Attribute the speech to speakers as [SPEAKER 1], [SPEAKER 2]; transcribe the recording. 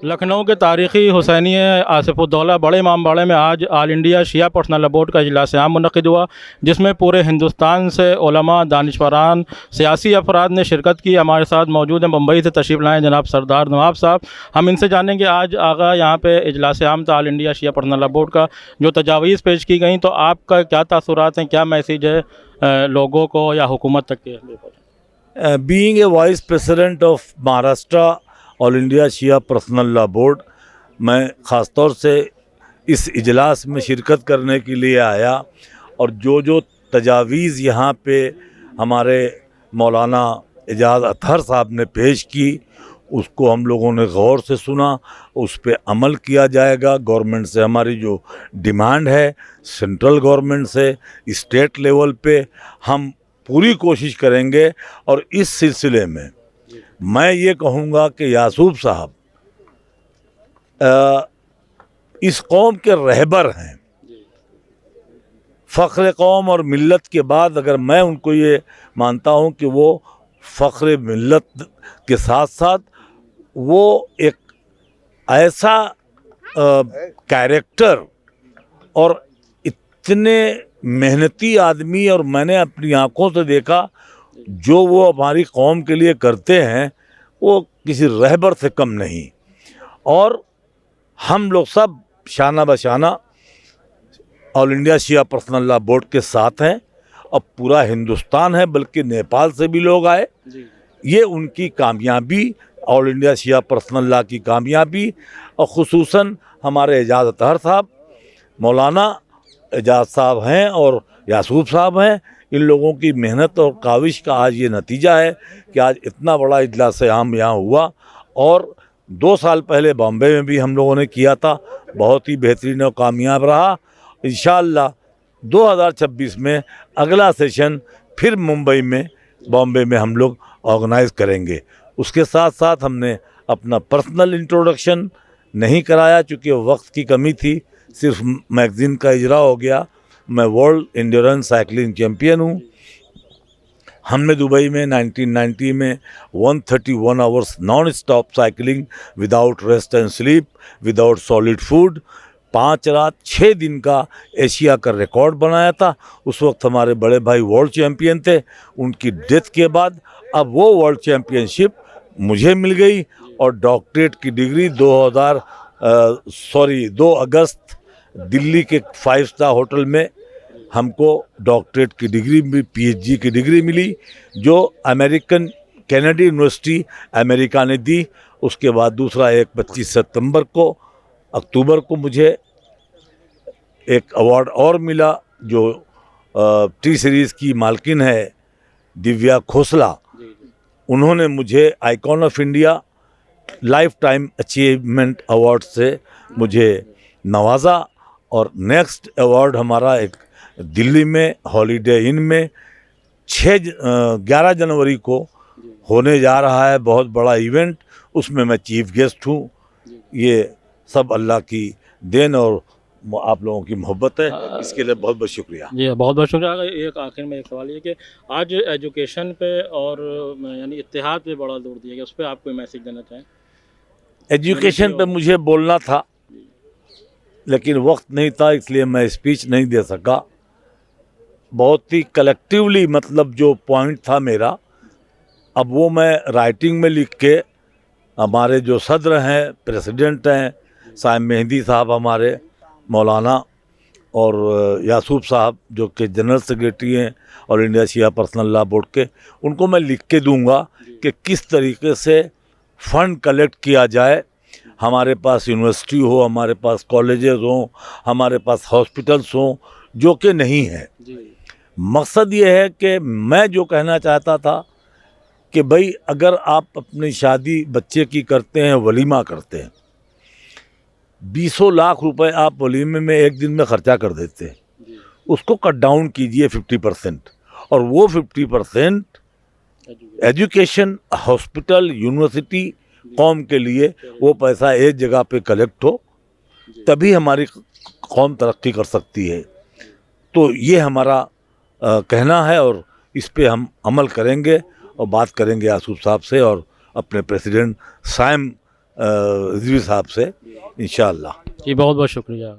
[SPEAKER 1] लखनऊ के तारीख़ी हुसैनी आसिफुद्दौला बड़े इमामबाड़े में आज ऑल इंडिया शिया पर्सनल लॉ बोर्ड का इजलास आम मुनक़िद हुआ, जिसमें पूरे हिंदुस्तान से उलमा, दानिशवरान, सियासी अफराद ने शिरकत की। हमारे साथ मौजूद हैं मुंबई से तशरीफ़ लाए जनाब सरदार नवाब साहब। हम इनसे जानेंगे आज आगा यहाँ पे इजलास आम था ऑल इंडिया शिया पर्सनल लॉ बोर्ड का, जो तजावीज़ पेश की गई, तो आपका क्या तासुरात हैं, क्या मैसेज है लोगों को या हुकूमत तक के?
[SPEAKER 2] Being a vice president of Maharashtra all India शिया पर्सनल लॉ बोर्ड, मैं ख़ास तौर से इस इजलास में शिरकत करने के लिए आया और जो तजावीज़ यहाँ पे हमारे मौलाना एजाज़ अतहर साहब ने पेश की उसको हम लोगों ने गौर से सुना, उस पे अमल किया जाएगा। गवर्नमेंट से हमारी जो डिमांड है, सेंट्रल गवर्नमेंट से स्टेट लेवल पे हम पूरी कोशिश करेंगे। और इस सिलसिले में मैं ये कहूँगा कि यासूब साहब इस कौम के रहबर हैं। फ़ख्र कौम और मिल्लत के बाद अगर मैं उनको ये मानता हूँ कि वो फ़ख्र मिल्लत के साथ साथ वो एक ऐसा कैरेक्टर और इतने मेहनती आदमी, और मैंने अपनी आंखों से देखा जो वो हमारी कौम के लिए करते हैं वो किसी रहबर से कम नहीं। और हम लोग सब शाना बशाना ऑल इंडिया शिया पर्सनल लॉ बोर्ड के साथ हैं। अब पूरा हिंदुस्तान है, बल्कि नेपाल से भी लोग आए। ये उनकी कामयाबी, ऑल इंडिया शिया पर्सनल लॉ की कामयाबी, और ख़ुसूसन हमारे एजाज़ अतहर साहब, मौलाना एजाज़ साहब हैं और यासूब साहब हैं, इन लोगों की मेहनत और काविश का आज ये नतीजा है कि आज इतना बड़ा इजलास आम यहाँ हुआ। और 2 साल पहले बॉम्बे में भी हम लोगों ने किया था, बहुत ही बेहतरीन और कामयाब रहा। इंशाअल्लाह 2026 में अगला सेशन फिर मुंबई में, बॉम्बे में हम लोग ऑर्गेनाइज़ करेंगे। उसके साथ साथ हमने अपना पर्सनल इंट्रोडक्शन नहीं कराया चूँकि वक्त की कमी थी, सिर्फ मैगज़ीन का इजरा हो गया। मैं वर्ल्ड एंड्योरेंस साइकिलिंग चैम्पियन हूँ। हमने दुबई में 1990 में 131 hours non stop cycling without rest and sleep, without solid food, 5 रात 6 दिन का एशिया का रिकॉर्ड बनाया था। उस वक्त हमारे बड़े भाई वर्ल्ड चैम्पियन थे। उनकी डेथ के बाद अब वो वर्ल्ड चैम्पियनशिप मुझे मिल गई और डॉक्टरेट की डिग्री 2 अगस्त दिल्ली के 5 स्टार होटल में हमको डॉक्टरेट की डिग्री भी, पीएचडी की डिग्री मिली, जो अमेरिकन कैनेडी यूनिवर्सिटी अमेरिका ने दी। उसके बाद दूसरा एक 25 अक्टूबर को मुझे एक अवार्ड और मिला, जो टी सीरीज़ की मालकिन है दिव्या खोसला, उन्होंने मुझे icon of India life time achievement award से मुझे नवाजा। और नेक्स्ट अवार्ड हमारा एक दिल्ली में हॉलीडे इन में 11 जनवरी को होने जा रहा है, बहुत बड़ा इवेंट, उसमें मैं चीफ गेस्ट हूँ। ये सब अल्लाह की देन और आप लोगों की मोहब्बत है, इसके लिए बहुत बहुत शुक्रिया।
[SPEAKER 1] जी बहुत बहुत शुक्रिया। एक आखिर में एक सवाल ये कि आज एजुकेशन पे और यानी इत्तेहाद पे बड़ा जोर दिया गया, उस पर आप कोई मैसेज देना चाहें?
[SPEAKER 2] एजुकेशन पे मुझे बोलना था लेकिन वक्त नहीं था, इसलिए मैं स्पीच नहीं दे सका। बहुत ही कलेक्टिवली मतलब जो पॉइंट था मेरा, अब वो मैं राइटिंग में लिख के, हमारे जो सदर हैं, प्रेसिडेंट हैं साइम मेहंदी साहब हमारे, मौलाना, और यासूब साहब जो कि जनरल सेक्रेटरी हैं ऑल इंडिया शिया पर्सनल लॉ बोर्ड के, उनको मैं लिख के दूंगा कि किस तरीके से फ़ंड कलेक्ट किया जाए। हमारे पास यूनिवर्सिटी हो, हमारे पास कॉलेजेस हों, हमारे पास हॉस्पिटल्स हों, जो कि नहीं है। मकसद ये है कि मैं जो कहना चाहता था कि भाई अगर आप अपनी शादी बच्चे की करते हैं, वलीमा करते हैं, 20 लाख रुपए आप वलीमे में एक दिन में खर्चा कर देते हैं, उसको कट डाउन कीजिए 50%, और वो 50% एजुकेशन, हॉस्पिटल, यूनिवर्सिटी, कौम के लिए वो पैसा एक जगह पे कलेक्ट हो, तभी हमारी कौम तरक्की कर सकती है। तो ये हमारा कहना है और इस पे हम अमल करेंगे और बात करेंगे यासूब साहब से और अपने प्रेसिडेंट साइम रिजवी साहब से इंशाअल्लाह।
[SPEAKER 1] जी बहुत बहुत शुक्रिया।